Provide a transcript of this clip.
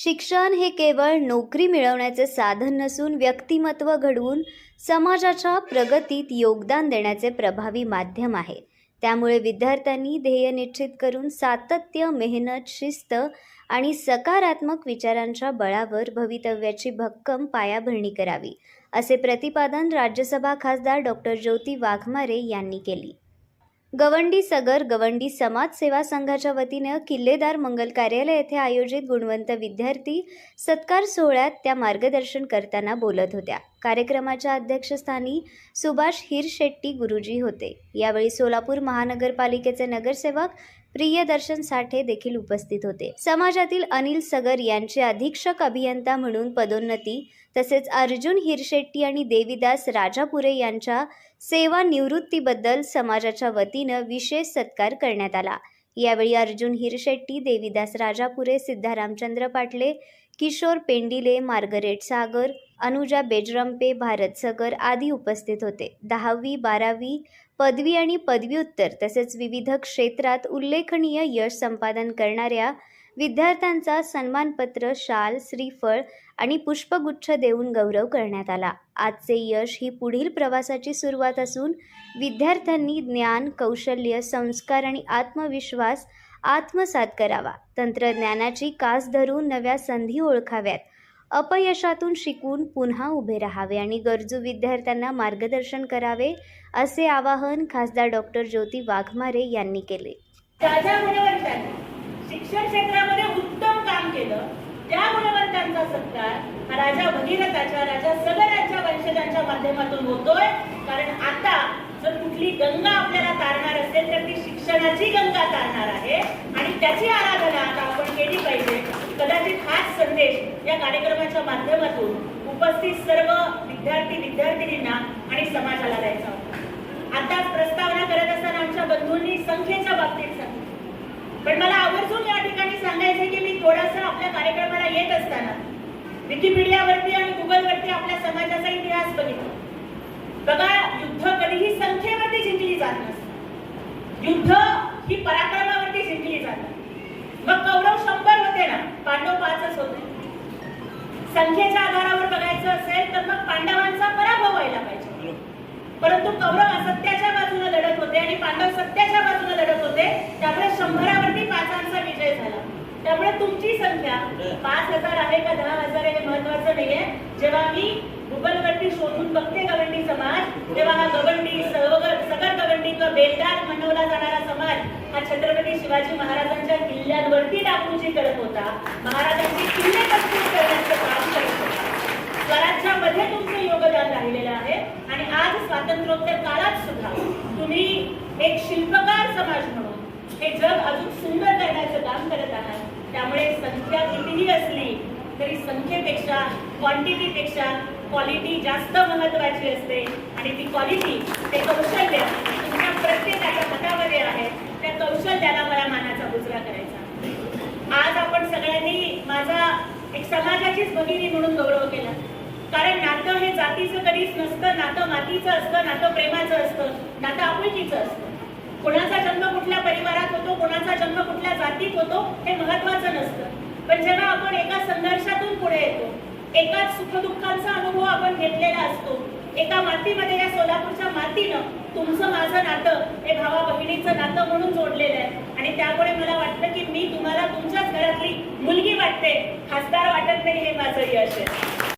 शिक्षण हे केवळ नोकरी मिळवण्याचे साधन नसून व्यक्तिमत्व घडवून समाजाच्या प्रगतीत योगदान देण्याचे प्रभावी माध्यम आहे. त्यामुळे विद्यार्थ्यांनी ध्येय निश्चित करून सातत्य, मेहनत, शिस्त आणि सकारात्मक विचारांच्या बळावर भवितव्याची भक्कम पायाभरणी करावी, असे प्रतिपादन राज्यसभा खासदार डॉक्टर ज्योती वाघमारे यांनी केली. गवंडी सगर गवंडी समाज सेवा संघाच्या वतीने किल्लेदार मंगल कार्यालय येथे आयोजित गुणवंत विद्यार्थी सत्कार सोहळ्यात त्या मार्गदर्शन करताना बोलत होत्या. कार्यक्रमाच्या अध्यक्षस्थानी सुभाष हिरशेट्टी गुरुजी होते. यावेळी सोलापूर महानगरपालिकेचे नगरसेवक प्रियदर्शन साठे देखील उपस्थित होते. समाजातील अनिल सगर यांचे अधीक्षक अभियंता म्हणून पदोन्नती, तसेच अर्जुन हिरशेट्टी आणि देवीदास राजापुरे यांच्या सेवा निवृत्तीबद्दल समाजाच्या वतीनं विशेष सत्कार करण्यात आला. यावेळी अर्जुन हिरशेट्टी, देवीदास राजापुरे, सिद्धारामचंद्र पाटले, किशोर पेंडिले, मार्गरेट सागर, अनुजा बेजरंपे, भारत सगर आदी उपस्थित होते. 10वी, 12वी, पदवी आणि पदव्युत्तर तसेच विविध क्षेत्रात उल्लेखनीय यश संपादन करणाऱ्या विद्यार्थ्यांचा सन्मानपत्र, शाल, श्रीफळ आणि पुष्पगुच्छ देऊन गौरव करण्यात आला. आजचे यश ही पुढील प्रवासाची सुरुवात असून विद्यार्थ्यांनी ज्ञान, कौशल्य, संस्कार आणि आत्मविश्वास आत्मसात करावा. तंत्रज्ञानाची कास धरून नव्या संधी ओळखाव्यात. अपयशातून शिकून पुन्हा उभे राहावे आणि गरजू विद्यार्थ्यांना मार्गदर्शन करावे, असे आवाहन खासदार डॉक्टर ज्योती वाघमारे यांनी केले. शिक्षण क्षेत्रामध्ये उत्तम काम केलं त्या गुणवंतांचा सत्कार हा राजा भगीरथाच्या, राजा सगराच्या वंशजांच्या माध्यमातून होतोय. कारण आता जर कुठली गंगा आपल्याला तारणार असेल तर ती शिक्षणाची गंगा तारणार आहे आणि त्याची आराधना आता आपण केली पाहिजे. कदाचित हाच संदेश या कार्यक्रमाच्या माध्यमातून उपस्थित सर्व विद्यार्थिनींना आणि समाजाला द्यायचा होता. आताच प्रस्तावना करत असताना आमच्या बंधूंनी संख्येच्या बाबतीत सांगितलं, पण मला आवर्जून या ठिकाणी सांगायचं की मी थोडासा आपल्या कार्यक्रमाला येत असताना विकिपीडियावरती आणि गुगलवरती आपल्या समाजाचा इतिहास बघितला. बघा, युद्ध कधीही संख्येवरती जिंकली जात नसते. युद्ध ही पराक्रमावरती जिंकली जाते. मग कौरव 100 होते ना, पांडव 5च होते. संख्येच्या आधारावर बघायचं असेल तर मग पांडवांचा पराभव व्हायला पाहिजे. परंतु कौरव असत्याच्या बाजूने लढत होते आणि पांडव सत्याच्या बाजूने लढत होते. त्यामुळे 100वरती 5चा विजय झाला. त्यामुळे तुमची संख्या 5000 आहे का 10,000 हे महत्वाचं नाहीये. जेव्हा मी गुगलवरती शोधून बघते गवंडी समाज, तेव्हा हा गवंडी सगर गवंडी किंवा बेलदार म्हणवला जाणारा समाज हा छत्रपती शिवाजी महाराजांच्या किल्ल्यांवरती डागडुजी करत होता. महाराजांची किल्ले मजबूत करण्याचं काम करत होता. स्वराज्यामध्ये तुमचं योगदान राहिलेलं आहे आणि आज स्वातंत्र्योत्तर काळात सुद्धा तुम्ही एक शिल्पकार समाज म्हणून हे जग अजून सुंदर करण्याचं काम करत आहात. त्यामुळे संख्या कितीही असली तरी संख्येपेक्षा, क्वांटिटीपेक्षा क्वालिटी जास्त महत्वाची असते आणि ती क्वालिटी, ते कौशल्य तुमच्या प्रत्येकाच्या हातामध्ये आहे. त्या कौशल्याला मला मानाचा मुजरा करायचा. आज आपण सगळ्यांनी माझा एक समाजाचीच भगिनी म्हणून गौरव केला. कारण नातं हे जातीचं कधीच नसतं. नातं मातीचं असतं, नातं प्रेमाचं असतं, नातं आपुलकीचं असतं. कोणाचा जन्म कुठल्या परिवारात होतो, कोणाचा जन्म कुठल्या जातीत होतो हे महत्वाचं नसतं. पण जेव्हा आपण एका संघर्षातून पुढे येतो, एकाच सुखदुःखांचा अनुभव आपण घेतलेला असतो, एका मातीमध्ये, या सोलापूरच्या मातीनं तुमचं माझं नातं हे भावा बहिणीचं नातं म्हणून जोडलेलं आहे. आणि त्यामुळे मला वाटतं की मी तुम्हाला तुमच्याच घरातली मुलगी वाटते, खासदार वाटत नाही, हे माझं यश आहे.